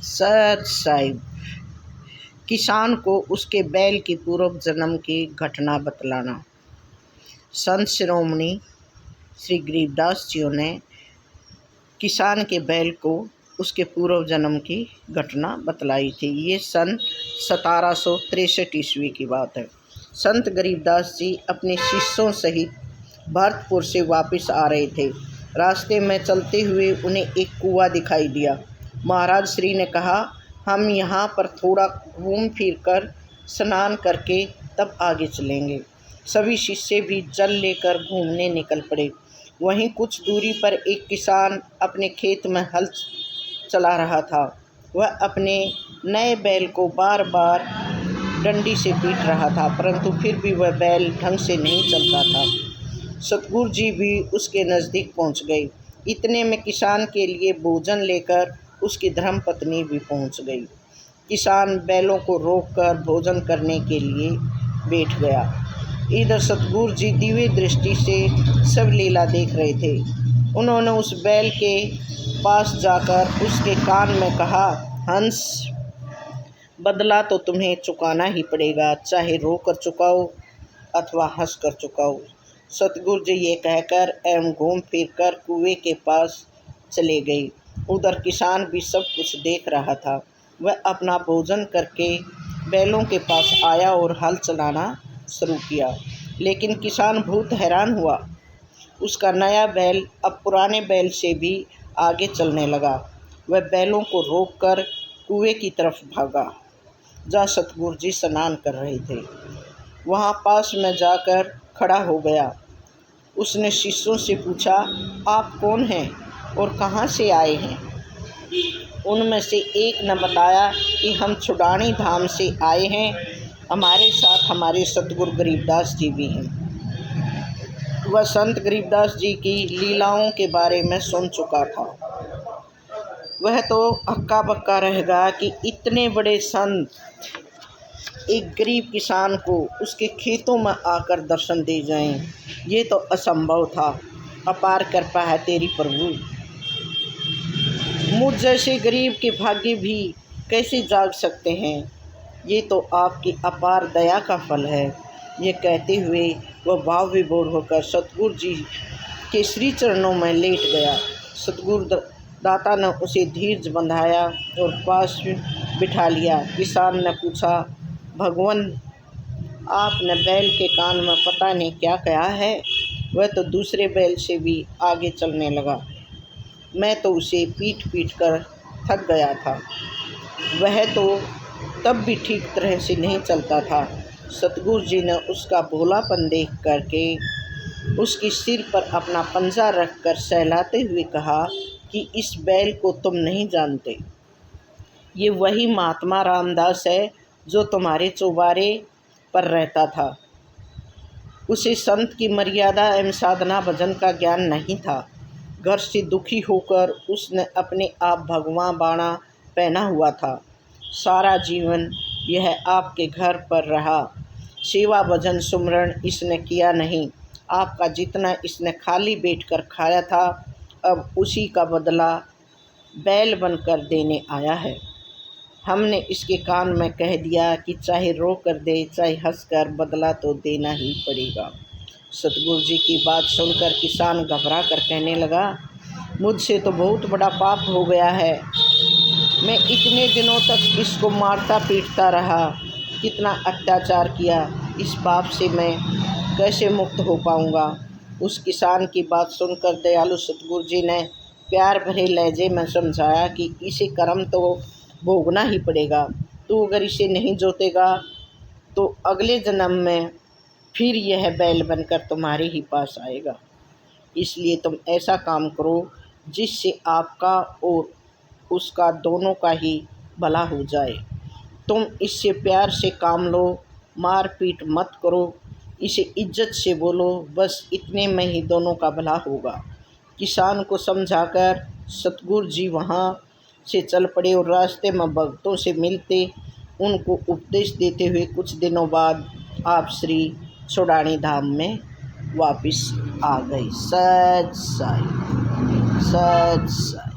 सच साहिब। किसान को उसके बैल की पूर्व जन्म की घटना बतलाना। संत शिरोमणि श्री गरीबदास जी ने किसान के बैल को उसके पूर्व जन्म की घटना बतलाई थी। ये सन 1763 ईस्वी की बात है। संत गरीबदास जी अपने शिष्यों सहित भरतपुर से वापस आ रहे थे। रास्ते में चलते हुए उन्हें एक कुआं दिखाई दिया। महाराज श्री ने कहा, हम यहाँ पर थोड़ा घूम फिर कर स्नान करके तब आगे चलेंगे। सभी शिष्य भी जल लेकर घूमने निकल पड़े। वहीं कुछ दूरी पर एक किसान अपने खेत में हल चला रहा था। वह अपने नए बैल को बार बार डंडी से पीट रहा था, परंतु फिर भी वह बैल ढंग से नहीं चलता था। सतगुरु जी भी उसके नज़दीक पहुंच गए। इतने में किसान के लिए भोजन लेकर उसकी धर्मपत्नी भी पहुंच गई। किसान बैलों को रोककर भोजन करने के लिए बैठ गया। इधर सतगुरु जी दिव्य दृष्टि से सब लीला देख रहे थे। उन्होंने उस बैल के पास जाकर उसके कान में कहा, हंस, बदला तो तुम्हें चुकाना ही पड़ेगा, चाहे रोकर चुकाओ अथवा हंस कर चुकाओ। सतगुरु जी ये कहकर एवं घूम फिर कर कुएं के पास चले गए। उधर किसान भी सब कुछ देख रहा था। वह अपना भोजन करके बैलों के पास आया और हल चलाना शुरू किया। लेकिन किसान बहुत हैरान हुआ। उसका नया बैल अब पुराने बैल से भी आगे चलने लगा। वह बैलों को रोककर कुएं की तरफ भागा जहाँ सतगुरु जी स्नान कर रहे थे। वहाँ पास में जाकर खड़ा हो गया। उसने शिष्यों से पूछा, आप कौन हैं और कहाँ से आए हैं? उनमें से एक ने बताया कि हम छुड़ानी धाम से आए हैं, हमारे साथ हमारे सतगुरु गरीबदास जी भी हैं। वह संत गरीबदास जी की लीलाओं के बारे में सुन चुका था। वह तो हक्का बक्का रहेगा कि इतने बड़े संत एक गरीब किसान को उसके खेतों में आकर दर्शन दे जाएं, ये तो असंभव था। अपार कृपा है तेरी प्रभु। मुझ जैसे गरीब के भाग्य भी कैसे जाग सकते हैं, ये तो आपकी अपार दया का फल है। ये कहते हुए वह भाव विभोर होकर सतगुरु जी के श्री चरणों में लेट गया। सतगुरु दाता ने उसे धीरज बंधाया और पास बिठा लिया। किसान ने पूछा, भगवान, आपने बैल के कान में पता नहीं क्या कहा है? वह तो दूसरे बैल से भी आगे चलने लगा। मैं तो उसे पीट पीट कर थक गया था। वह तो तब भी ठीक तरह से नहीं चलता था। सतगुरु जी ने उसका भोलापन देख करके उसके सिर पर अपना पंजा रखकर सहलाते हुए कहा कि इस बैल को तुम नहीं जानते। ये वही महात्मा रामदास है जो तुम्हारे चौबारे पर रहता था। उसे संत की मर्यादा एवं साधना भजन का ज्ञान नहीं था। घर से दुखी होकर उसने अपने आप भगवा बाणा पहना हुआ था। सारा जीवन यह आपके घर पर रहा। सेवा भजन सुमरण इसने किया नहीं। आपका जितना इसने खाली बैठकर खाया था, अब उसी का बदला बैल बनकर देने आया है। हमने इसके कान में कह दिया कि चाहे रो कर दे चाहे हंस कर, बदला तो देना ही पड़ेगा। सतगुरु जी की बात सुनकर किसान घबरा कर कहने लगा, मुझसे तो बहुत बड़ा पाप हो गया है। मैं इतने दिनों तक इसको मारता पीटता रहा, कितना अत्याचार किया, इस पाप से मैं कैसे मुक्त हो पाऊँगा। उस किसान की बात सुनकर दयालु सतगुरु जी ने प्यार भरे लहजे में समझाया कि इसे कर्म तो भोगना ही पड़ेगा। तू अगर इसे नहीं जोतेगा तो अगले जन्म में फिर यह बैल बनकर तुम्हारे ही पास आएगा। इसलिए तुम ऐसा काम करो जिससे आपका और उसका दोनों का ही भला हो जाए। तुम इससे प्यार से काम लो, मार पीट मत करो, इसे इज्जत से बोलो, बस इतने में ही दोनों का भला होगा। किसान को समझाकर सतगुरु जी वहाँ से चल पड़े और रास्ते में भक्तों से मिलते उनको उपदेश देते हुए कुछ दिनों बाद आप श्री छुड़ानी धाम में वापस आ गए। सच साई, सच साई।